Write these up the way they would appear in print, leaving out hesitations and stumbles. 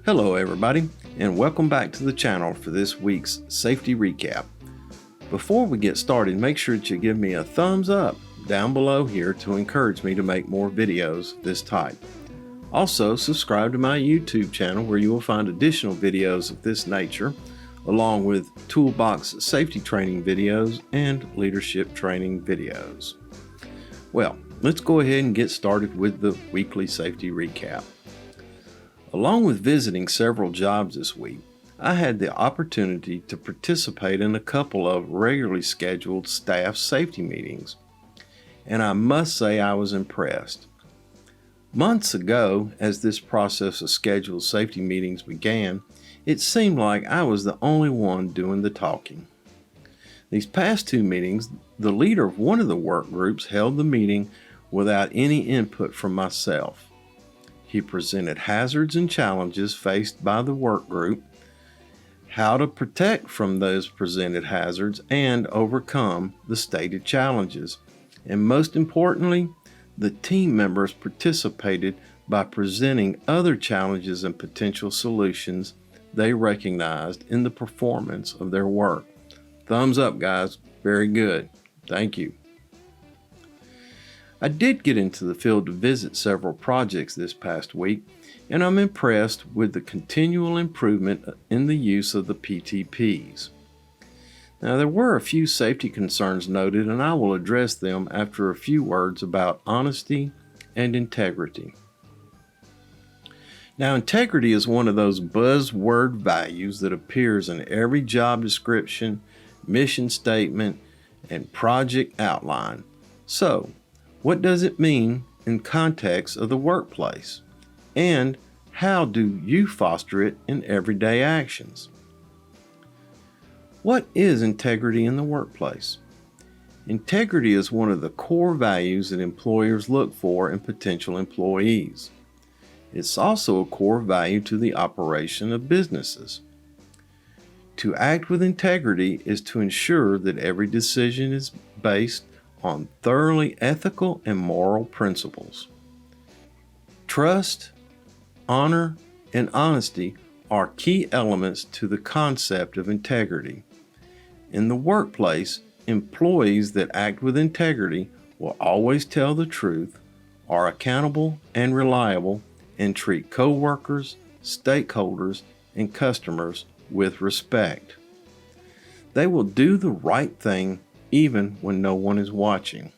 Hello everybody, and welcome back to the channel for this week's safety recap. Before we get started, make sure that you give me a thumbs up down below here to encourage me to make more videos this type. Also, subscribe to my YouTube channel where you will find additional videos of this nature, along with toolbox safety training videos and leadership training videos. Well, let's go ahead and get started with the weekly safety recap. Along with visiting several jobs this week, I had the opportunity to participate in a couple of regularly scheduled staff safety meetings, and I must say I was impressed. Months ago, as this process of scheduled safety meetings began, it seemed like I was the only one doing the talking. These past two meetings, the leader of one of the work groups held the meeting without any input from myself. He presented hazards and challenges faced by the work group, how to protect from those presented hazards and overcome the stated challenges, and most importantly, the team members participated by presenting other challenges and potential solutions they recognized in the performance of their work. Thumbs up, guys. Very good. Thank you. I did get into the field to visit several projects this past week, and I'm impressed with the continual improvement in the use of the PTPs. Now, there were a few safety concerns noted, and I will address them after a few words about honesty and integrity. Now, integrity is one of those buzzword values that appears in every job description, mission statement, and project outline. So, what does it mean in context of the workplace? And how do you foster it in everyday actions? What is integrity in the workplace? Integrity is one of the core values that employers look for in potential employees. It's also a core value to the operation of businesses. To act with integrity is to ensure that every decision is based on thoroughly ethical and moral principles. Trust, honor, and honesty are key elements to the concept of integrity. In the workplace, employees that act with integrity will always tell the truth, are accountable and reliable, and treat coworkers, stakeholders, and customers with respect. They will do the right thing even when no one is watching.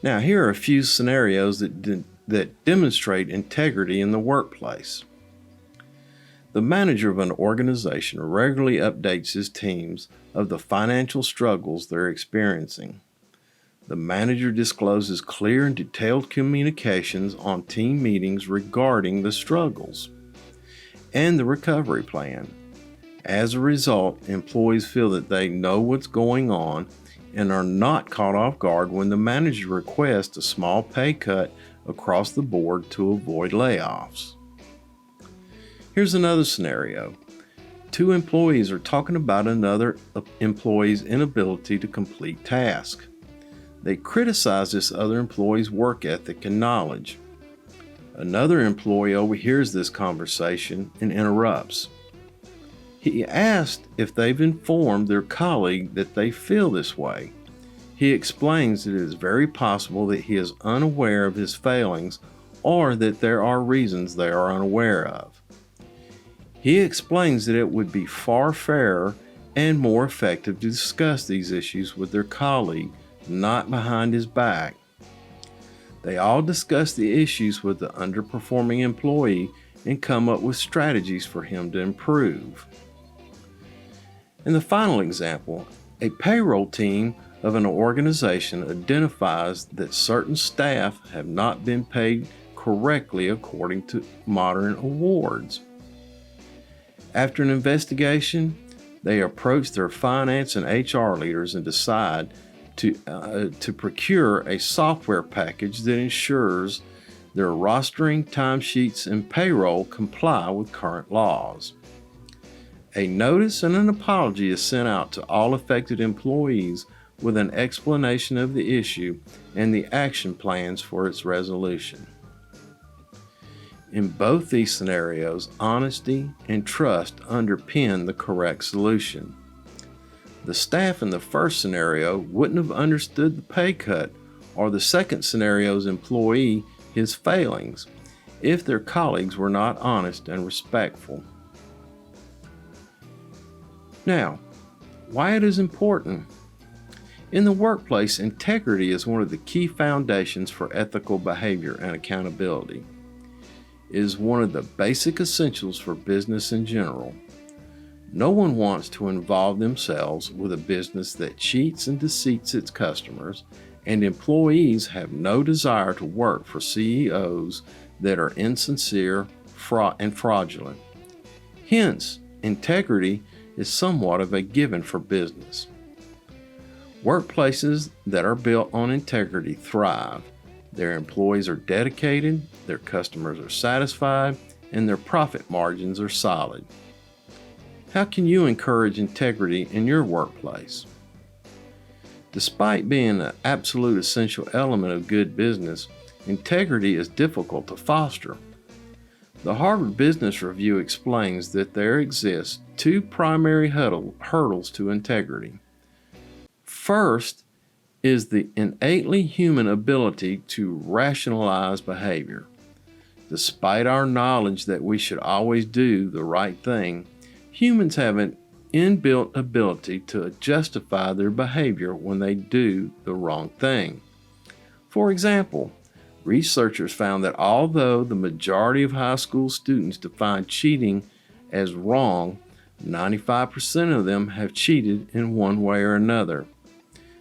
Now, here are a few scenarios that demonstrate integrity in the workplace. The manager of an organization regularly updates his teams of the financial struggles they're experiencing. The manager discloses clear and detailed communications on team meetings regarding the struggles and the recovery plan. As a result, employees feel that they know what's going on and are not caught off guard when the manager requests a small pay cut across the board to avoid layoffs. Here's another scenario. Two employees are talking about another employee's inability to complete tasks. They criticize this other employee's work ethic and knowledge. Another employee overhears this conversation and interrupts. He asked if they've informed their colleague that they feel this way. He explains that it is very possible that he is unaware of his failings or that there are reasons they are unaware of. He explains that it would be far fairer and more effective to discuss these issues with their colleague, not behind his back. They all discuss the issues with the underperforming employee and come up with strategies for him to improve. In the final example, a payroll team of an organization identifies that certain staff have not been paid correctly according to modern awards. After an investigation, they approach their finance and HR leaders and decide to procure a software package that ensures their rostering, timesheets, and payroll comply with current laws. A notice and an apology is sent out to all affected employees with an explanation of the issue and the action plans for its resolution. In both these scenarios, honesty and trust underpin the correct solution. The staff in the first scenario wouldn't have understood the pay cut or the second scenario's employee his failings if their colleagues were not honest and respectful. Now, why it is important. In the workplace, integrity is one of the key foundations for ethical behavior and accountability. It is one of the basic essentials for business in general. No one wants to involve themselves with a business that cheats and deceits its customers, and employees have no desire to work for CEOs that are insincere and fraudulent. Hence, integrity is somewhat of a given for business. Workplaces that are built on integrity thrive. Their employees are dedicated, their customers are satisfied, and their profit margins are solid. How can you encourage integrity in your workplace? Despite being an absolute essential element of good business, integrity is difficult to foster. The Harvard Business Review explains that there exist two primary hurdles to integrity. First is the innately human ability to rationalize behavior. Despite our knowledge that we should always do the right thing, humans have an inbuilt ability to justify their behavior when they do the wrong thing. For example, researchers found that although the majority of high school students define cheating as wrong, 95% of them have cheated in one way or another.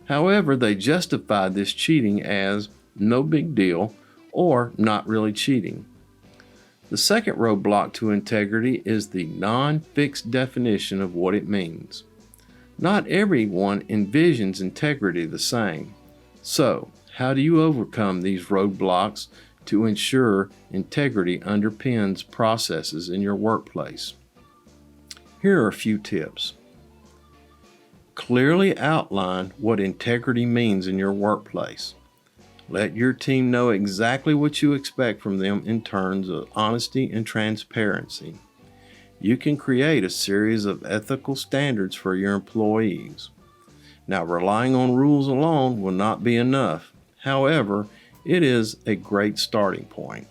However, they justified this cheating as no big deal or not really cheating. The second roadblock to integrity is the non-fixed definition of what it means. Not everyone envisions integrity the same. So, how do you overcome these roadblocks to ensure integrity underpins processes in your workplace? Here are a few tips. Clearly outline what integrity means in your workplace. Let your team know exactly what you expect from them in terms of honesty and transparency. You can create a series of ethical standards for your employees. Now, relying on rules alone will not be enough. However, it is a great starting point.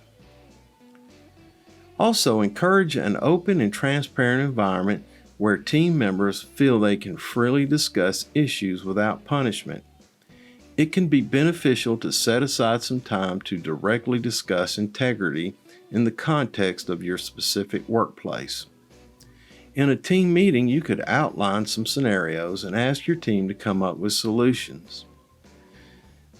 Also, encourage an open and transparent environment where team members feel they can freely discuss issues without punishment. It can be beneficial to set aside some time to directly discuss integrity in the context of your specific workplace. In a team meeting, you could outline some scenarios and ask your team to come up with solutions.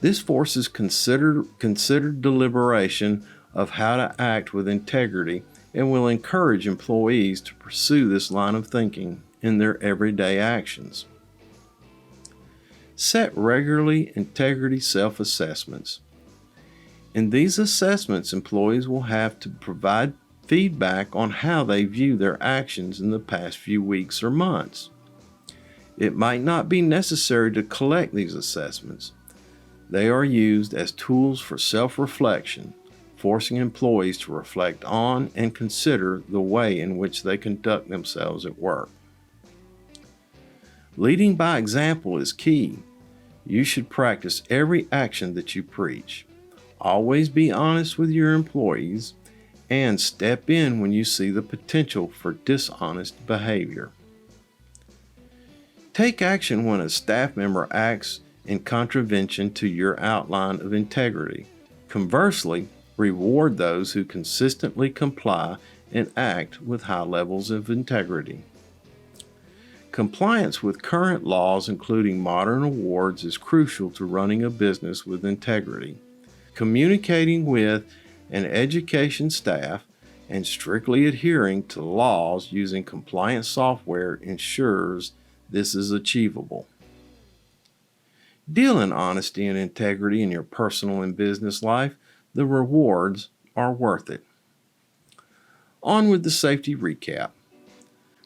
This forces considered deliberation of how to act with integrity and will encourage employees to pursue this line of thinking in their everyday actions. Set regularly integrity self-assessments. In these assessments, employees will have to provide feedback on how they view their actions in the past few weeks or months. It might not be necessary to collect these assessments. They are used as tools for self-reflection, forcing employees to reflect on and consider the way in which they conduct themselves at work. Leading by example is key. You should practice every action that you preach. Always be honest with your employees and step in when you see the potential for dishonest behavior. Take action when a staff member acts in contravention to your outline of integrity. Conversely, reward those who consistently comply and act with high levels of integrity. Compliance with current laws, including modern awards, is crucial to running a business with integrity. Communicating with and education staff and strictly adhering to laws using compliance software ensures this is achievable. Deal in honesty and integrity in your personal and business life. The rewards are worth it. On with the safety recap.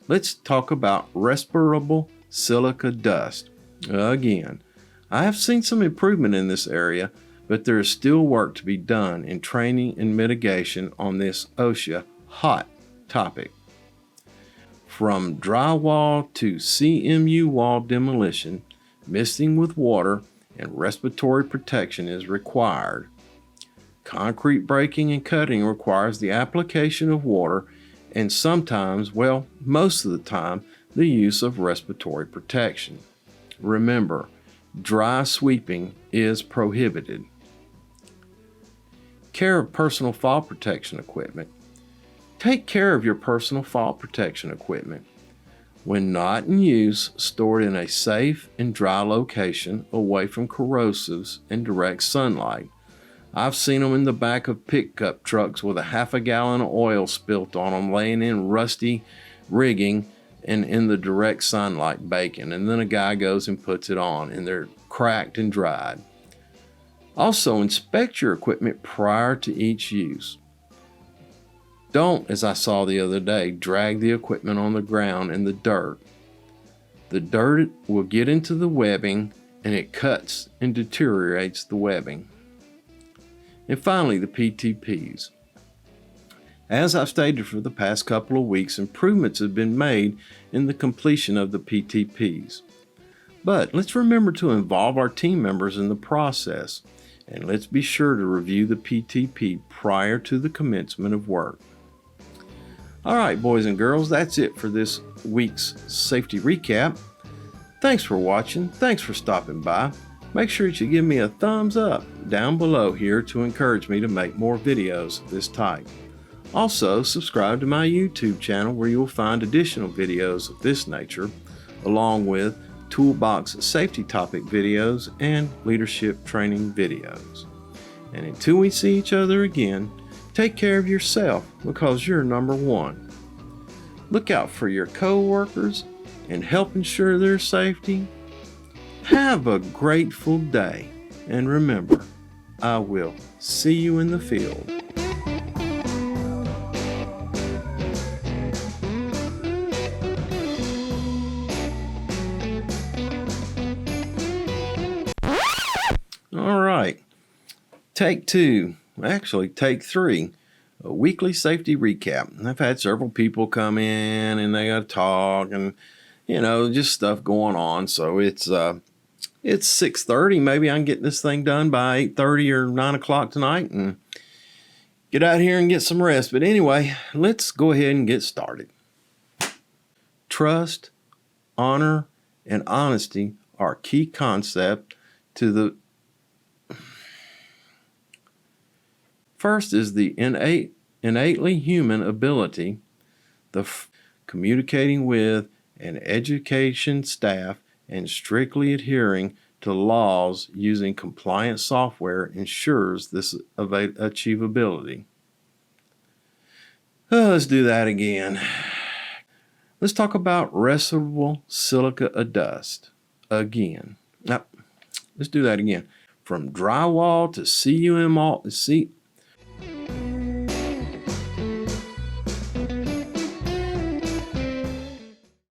Let's talk about respirable silica dust. Again, I have seen some improvement in this area, but there is still work to be done in training and mitigation on this OSHA hot topic. From drywall to CMU wall demolition, misting with water and respiratory protection is required. Concrete breaking and cutting requires the application of water and sometimes, well, most of the time, the use of respiratory protection. Remember, dry sweeping is prohibited. Care of personal fall protection equipment. Take care of your personal fall protection equipment. When not in use, store it in a safe and dry location away from corrosives and direct sunlight. I've seen them in the back of pickup trucks with a half a gallon of oil spilt on them, laying in rusty rigging and in the direct sunlight baking, and then a guy goes and puts it on and they're cracked and dried. Also, inspect your equipment prior to each use. Don't, as I saw the other day, drag the equipment on the ground in the dirt. The dirt will get into the webbing and it cuts and deteriorates the webbing. And finally, the PTPs. As I've stated for the past couple of weeks, improvements have been made in the completion of the PTPs. But let's remember to involve our team members in the process, and let's be sure to review the PTP prior to the commencement of work. All right, boys and girls, that's it for this week's safety recap. Thanks for watching. Thanks for stopping by. Make sure that you give me a thumbs up down below here to encourage me to make more videos of this type. Also, subscribe to my YouTube channel where you will find additional videos of this nature, along with toolbox safety topic videos and leadership training videos. And until we see each other again, take care of yourself because you're number one. Look out for your co-workers and help ensure their safety. Have a grateful day, and remember, I will see you in the field. All right, take two, actually take three, a weekly safety recap. I've had several people come in and they got to talk and, just stuff going on. So it's 6:30. Maybe I can get this thing done by 8:30 or 9 o'clock tonight and get out here and get some rest. But anyway, let's go ahead and get started. Trust, honor, and honesty are key concepts to the first is the innately human ability, communicating with and education staff and strictly adhering to laws using compliant software ensures this achievability. Let's do that again. Let's talk about respirable silica dust again. Now, let's do that again. From drywall to